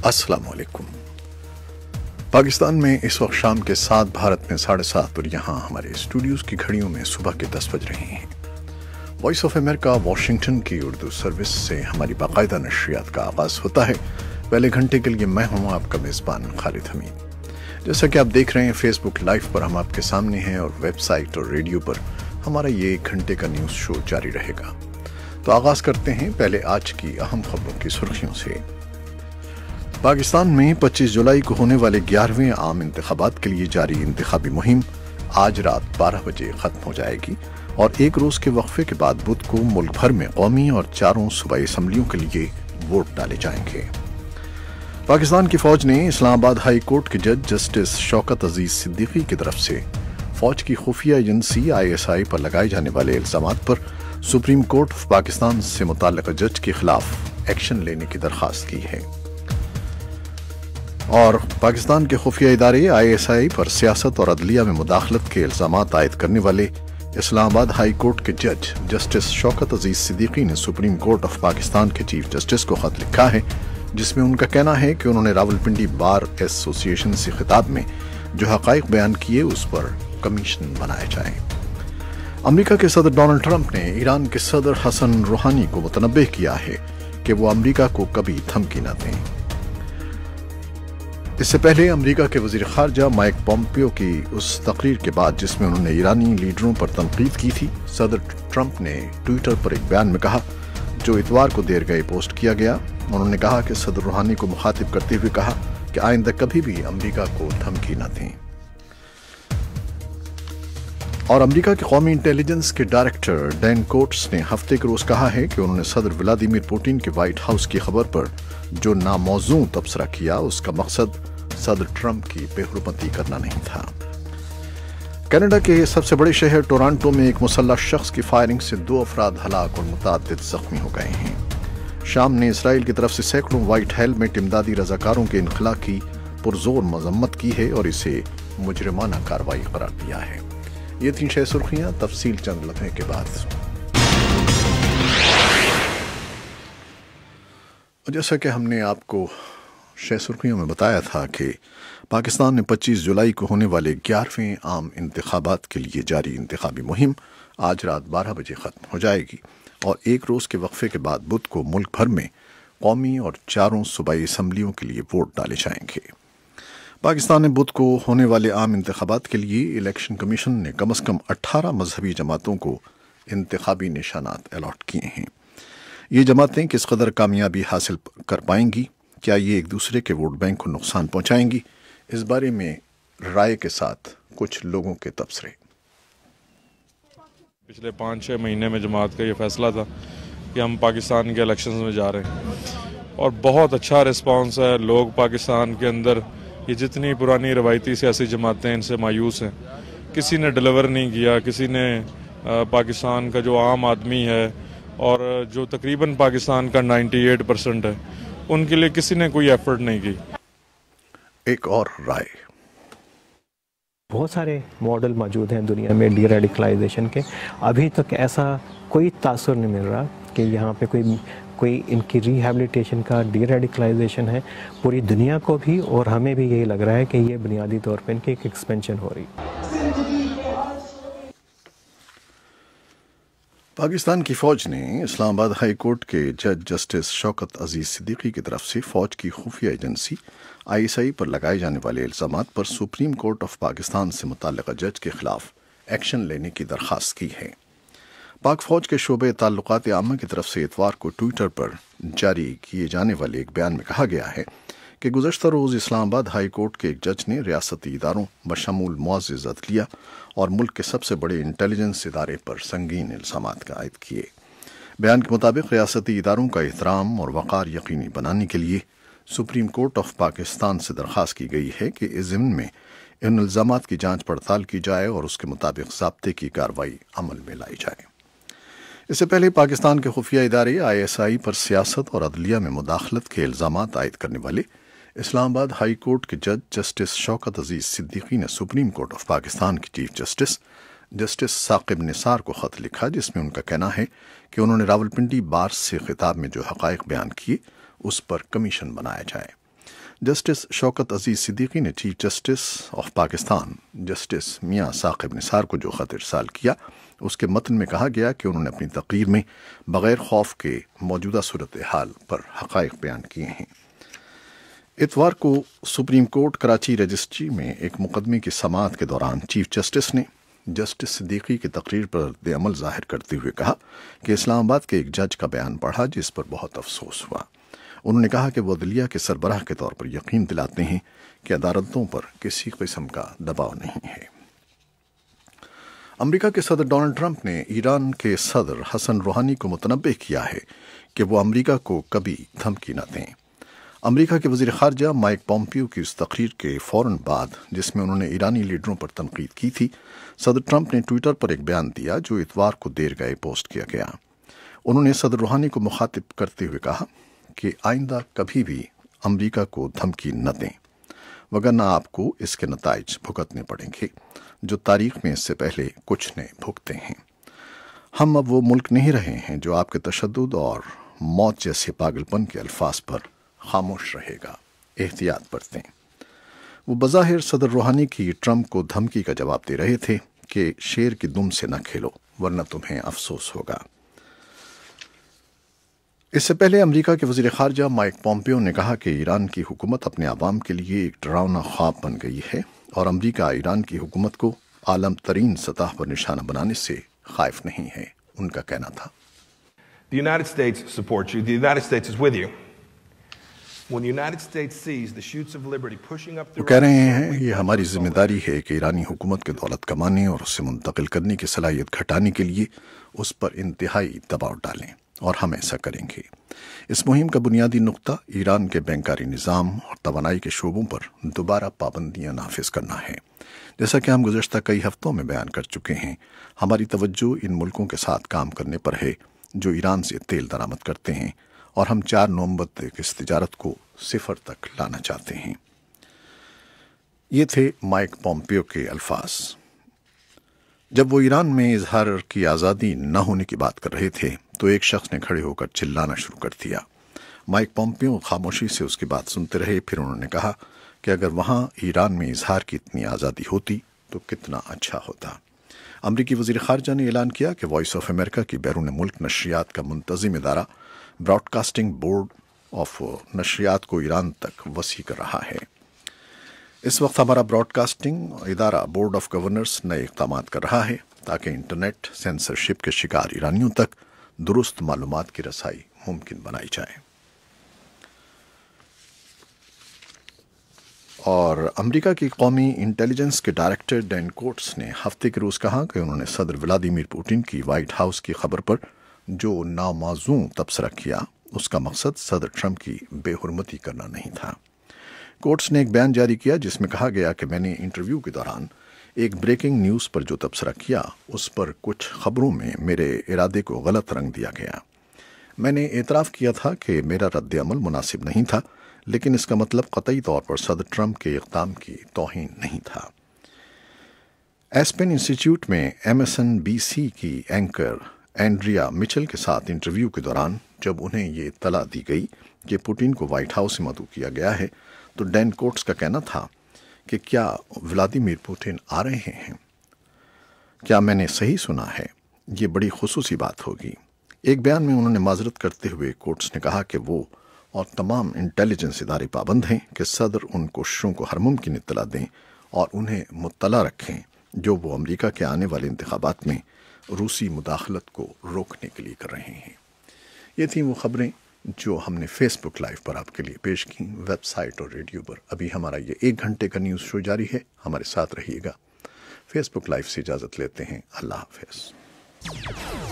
अस्सलाम वालेकुम। पाकिस्तान में इस वक्त शाम के 7, भारत में 7:30 और यहाँ हमारे स्टूडियोज़ की घड़ियों में सुबह के 10 बज रहे हैं। वॉइस ऑफ अमेरिका वाशिंगटन की उर्दू सर्विस से हमारी बाकायदा नशरियात का आगाज़ होता है। पहले घंटे के लिए मैं हूँ आपका मेज़बान खालिद हमीद। जैसा कि आप देख रहे हैं, फेसबुक लाइव पर हम आपके सामने हैं और वेबसाइट और रेडियो पर हमारा ये 1 घंटे का न्यूज़ शो जारी रहेगा। तो आगाज़ करते हैं पहले आज की अहम खबरों की सुर्खियों से। पाकिस्तान में 25 जुलाई को होने वाले 11वें आम इंतखाबात के लिए जारी इंतखाबी मुहिम आज रात 12 बजे ख़त्म हो जाएगी और एक रोज़ के वक्फे के बाद बुध को मुल्क भर में कौमी और 4 सूबाई असम्बलियों के लिए वोट डाले जाएंगे। पाकिस्तान की फ़ौज ने इस्लामाबाद हाई कोर्ट के जज जस्टिस शौकत अजीज़ सिद्दीकी की तरफ से फ़ौज की खुफिया एजेंसी ISI पर लगाए जाने वाले इल्ज़ामात पर सुप्रीम कोर्ट ऑफ पाकिस्तान से मुताल्लिक़ जज के खिलाफ एक्शन लेने की दरख्वास्त की है। और पाकिस्तान के खुफिया इदारे ISI पर सियासत और अदलिया में मुदाखलत के इल्ज़ामात आयद करने वाले इस्लामाबाद हाई कोर्ट के जज जस्टिस शौकत अजीज़ सिद्दीकी ने सुप्रीम कोर्ट ऑफ पाकिस्तान के चीफ जस्टिस को ख़त लिखा है, जिसमें उनका कहना है कि उन्होंने रावलपिंडी बार एसोसिएशन से खिताब में जो हक़ाइक़ बयान किए उस पर कमीशन बनाया जाए। अमरीका के सदर डोनाल्ड ट्रंप ने ईरान के सदर हसन रूहानी को मुतनब्बे किया है कि वो अमरीका को कभी धमकी न दें। इससे पहले अमेरिका के वज़ीर ख़ारजा माइक पोम्पियो की उस तकरीर के बाद जिसमें उन्होंने ईरानी लीडरों पर तनकीद की थी, सदर ट्रंप ने ट्विटर पर एक बयान में कहा, जो इतवार को देर गए पोस्ट किया गया। उन्होंने कहा कि सदर रूहानी को मुखातिब करते हुए कहा कि आइंदा कभी भी अमेरिका को धमकी न दें। और अमेरिका के कौमी इंटेलिजेंस के डायरेक्टर डैन कोट्स ने हफ्ते के रोज़ कहा है कि उन्होंने सदर व्लादिमीर पुतिन के व्हाइट हाउस की खबर पर जो नामौजू तबसरा किया, उसका मकसद सदर ट्रंप की बेहुरमती करना नहीं था। कनाडा के सबसे बड़े शहर टोरंटो में एक मुसल्लह शख्स की फायरिंग से 2 अफराद हलाक और मुतअद्दिद जख्मी हो गए हैं। शाम ने इसराइल की तरफ से सैकड़ों व्हाइट हेलमेट इमदादी रजाकारों के इनखला की पुरजोर मजम्मत की है और इसे मुजरिमाना कार्रवाई करार दिया है। ये थी 6 सुर्खियां, तफसील चंद लम्हे के बाद। जैसा कि हमने आपको 6 सुर्खियों में बताया था कि पाकिस्तान ने 25 जुलाई को होने वाले 11वें आम इंतखाबात के लिए जारी इंतखाबी मुहिम आज रात 12 बजे ख़त्म हो जाएगी और एक रोज़ के वक्फे के बाद बुध को मुल्क भर में कौमी और 4 सूबाई असम्बलियों के लिए वोट डाले जाएंगे। पाकिस्तान ने बुध को होने वाले आम इंतखाबात के लिए इलेक्शन कमीशन ने कम से कम 18 मजहबी जमातों को इंतखाबी निशानात अलॉट किए हैं। ये जमातें किस कदर कामयाबी हासिल कर पाएंगी, क्या ये एक दूसरे के वोट बैंक को नुकसान पहुंचाएंगी, इस बारे में राय के साथ कुछ लोगों के तबसरे। पिछले 5-6 महीने में जमात का ये फैसला था कि हम पाकिस्तान के इलेक्शंस में जा रहे हैं और बहुत अच्छा रिस्पांस है। लोग पाकिस्तान के अंदर ये जितनी पुरानी रवायती सियासी जमातें इनसे मायूस हैं, किसी ने डिलीवर नहीं किया, किसी ने पाकिस्तान का जो आम आदमी है और जो तकरीबन पाकिस्तान का 98% है, उनके लिए किसी ने कोई एफर्ट नहीं की। एक और राय, बहुत सारे मॉडल मौजूद हैं दुनिया में डी रेडिकलाइजेशन के, अभी तक ऐसा कोई तासुर नहीं मिल रहा कि यहाँ पे कोई इनकी रिहैबिलिटेशन का डी रेडिकलाइजेशन है। पूरी दुनिया को भी और हमें भी यही लग रहा है कि ये बुनियादी तौर पे इनकी एक एक्सपेंशन हो रही है। पाकिस्तान की फ़ौज ने इस्लामाबाद हाई कोर्ट के जज जस्टिस शौकत अजीज़ सिद्दीकी की तरफ से फ़ौज की खुफिया एजेंसी ISI पर लगाए जाने वाले इल्ज़ामात पर सुप्रीम कोर्ट ऑफ पाकिस्तान से मुताल्लिक़ जज के खिलाफ एक्शन लेने की दरख्वास्त की है। पाक फ़ौज के शोबे ताल्लुकात आमा की तरफ से इतवार को ट्विटर पर जारी किए जाने वाले एक बयान में कहा गया है कि गुज़श्ता रोज़ इस्लामाबाद हाई कोर्ट के एक जज ने रियासती इदारों बशमूल मुअज़्ज़िज़ अदलिया और मुल्क के सबसे बड़े इंटेलिजेंस इदारे पर संगीन इल्ज़ामात आयद किए। बयान के मुताबिक रियासती इदारों का एहतराम और वक़ार यकीनी बनाने के लिए सुप्रीम कोर्ट ऑफ पाकिस्तान से दरख्वास्त की गई है कि इस ज़िम्न में इन इल्ज़ामात की जाँच पड़ताल की जाए और उसके मुताबिक ज़ाब्ते की कार्रवाई अमल में लाई जाए। इससे पहले पाकिस्तान के खुफिया इदारे ISI पर सियासत और अदलिया में मुदाखलत के इल्ज़ामात आयद करने वाले इस्लामाबाद हाई कोर्ट के जज जस्टिस शौकत अजीज़ सिद्दीकी ने सुप्रीम कोर्ट ऑफ पाकिस्तान के चीफ जस्टिस साकिब निसार को ख़त लिखा, जिसमें उनका कहना है कि उन्होंने रावलपिंडी बार से खिताब में जो हक़ाइक़ बयान किए उस पर कमीशन बनाया जाए। जस्टिस शौकत अजीज सिद्दीकी ने chief justice of Pakistan justice Mian Saqib Nisar को जो खत इरसाल किया, उसके मतन में कहा गया कि उन्होंने अपनी तकरीर में बगैर खौफ के मौजूदा सूरत हाल पर हक़ाइक़ बयान किए हैं। इतवार को सुप्रीम कोर्ट कराची रजिस्ट्री में एक मुकदमे की समाअत के दौरान चीफ जस्टिस ने जस्टिस सिद्दीकी की तकरीर पर रद्द-ए-अमल ज़ाहिर करते हुए कहा कि इस्लामाबाद के एक जज का बयान पढ़ा जिस पर बहुत अफसोस हुआ। उन्होंने कहा कि वो अदलिया के सरबराह के तौर पर यकीन दिलाते हैं कि अदालतों पर किसी किस्म का दबाव नहीं है। अमेरिका के सदर डोनाल्ड ट्रंप ने ईरान के सदर हसन रूहानी को मुतनब्बे किया है कि वो अमेरिका को कभी धमकी न दें। अमेरिका के वज़ीर ख़ारजा माइक पॉम्पियो की उस तकरीर के फ़ौरन बाद जिसमें उन्होंने ईरानी लीडरों पर तनकीद की थी, सदर ट्रंप ने ट्विटर पर एक बयान दिया जो इतवार को देर गए पोस्ट किया गया। उन्होंने सदर रूहानी को मुखातिब करते हुए कहा कि आइंदा कभी भी अमेरिका को धमकी न दें, वगरना आपको इसके नताइज भुगतने पड़ेंगे जो तारीख में इससे पहले कुछ ने भुगते हैं। हम अब वो मुल्क नहीं रहे हैं जो आपके तशद्दुद और मौत जैसे पागलपन के अल्फाज पर खामोश रहेगा। एहतियात बरतें। वो बज़ाहिर सदर रूहानी की ट्रंप को धमकी का जवाब दे रहे थे कि शेर की दुम से न खेलो वरना तुम्हें अफसोस होगा। इससे पहले अमेरिका के वज़ीर ख़ारजा माइक पॉम्पियो ने कहा कि ईरान की हुकूमत अपने अवाम के लिए एक डरावना ख्वाब बन गई है और अमेरिका ईरान की हुकूमत को आलम तरीन सतह पर निशाना बनाने से खाइफ नहीं है। उनका कहना था, The United States supports you. The United States is with you. When the United States sees the shoots of liberty pushing up the वो कह रहे हैं ये हमारी जिम्मेदारी है कि ईरानी हुकूमत के दौलत कमाने और उसे मुंतकिल करने की सलाहियत घटाने के लिए उस पर इंतहाई दबाव डालें और हम ऐसा करेंगे। इस मुहिम का बुनियादी नुक्ता ईरान के बैंकारी निज़ाम और तवानाई के शोबों पर दोबारा पाबंदियां नाफिज करना है। जैसा कि हम गुज़श्ता कई हफ्तों में बयान कर चुके हैं, हमारी तवज्जो इन मुल्कों के साथ काम करने पर है जो ईरान से तेल दरामद करते हैं और हम 4 नवंबर तक इस तिजारत को सिफर तक लाना चाहते हैं। ये थे माइक पॉम्पियो के अल्फाज जब वो ईरान में इजहार की आज़ादी न होने की बात कर रहे थे तो एक शख्स ने खड़े होकर चिल्लाना शुरू कर दिया। माइक पॉम्पियो खामोशी से उसकी बात सुनते रहे। फिर उन्होंने कहा कि अगर वहाँ ईरान में इजहार की इतनी आज़ादी होती तो कितना अच्छा होता। अमरीकी वज़ीर ख़ारजा ने ऐलान किया कि वॉइस ऑफ अमेरिका की बैरून मुल्क नशरियात का मुंतज़िम इदारा ब्रॉडकास्टिंग बोर्ड ऑफ नशरियात को ईरान तक वसी कर रहा है। इस वक्त हमारा ब्रॉडकास्टिंग इदारा बोर्ड ऑफ गवर्नर्स नए इक़दाम कर रहा है ताकि इंटरनेट सेंसरशिप के शिकार ईरानियों तक दुरुस्त मालूमात की रसाई मुमकिन बनाई जाए। और अमेरिका की कौमी इंटेलिजेंस के डायरेक्टर डैन कोट्स ने हफ्ते के रोज़ कहा कि उन्होंने सदर व्लादिमीर पुतिन की व्हाइट हाउस की खबर पर जो नामाज़ूं तबसरा किया उसका मकसद सदर ट्रंप की बेहुरमती करना नहीं था। कोट्स ने एक बयान जारी किया जिसमें कहा गया कि मैंने इंटरव्यू के दौरान एक ब्रेकिंग न्यूज़ पर जो तबसरा किया उस पर कुछ खबरों में मेरे इरादे को गलत रंग दिया गया। मैंने एतराफ़ किया था कि मेरा रद्द-ए-अमल मुनासिब नहीं था, लेकिन इसका मतलब कतई तौर पर सदर ट्रंप के इक़दाम की तौहीन नहीं था। एस्पेन इंस्टीट्यूट में MSNBC की एंकर एंड्रिया मिचेल के साथ इंटरव्यू के दौरान जब उन्हें ये इत्तला दी गई कि पुतिन को व्हाइट हाउस से मदऊ किया गया है तो डैन कोट्स का कहना था कि क्या व्लादिमीर पुतिन आ रहे हैं? क्या मैंने सही सुना है? ये बड़ी खुसूसी बात होगी। एक बयान में उन्होंने माजरत करते हुए कोट्स ने कहा कि वो और तमाम इंटेलिजेंस इदारे पाबंद हैं कि सदर उन कोशिशों को हर मुमकिन इत्तला दें और उन्हें मुत्तला रखें जो वो अमेरिका के आने वाले इंतखाबात में रूसी मुदाखलत को रोकने के लिए कर रहे हैं। ये थी वो खबरें जो हमने फेसबुक लाइव पर आपके लिए पेश की। वेबसाइट और रेडियो पर अभी हमारा ये 1 घंटे का न्यूज़ शो जारी है। हमारे साथ रहिएगा। फेसबुक लाइव से इजाज़त लेते हैं। अल्लाह हाफ़िज़।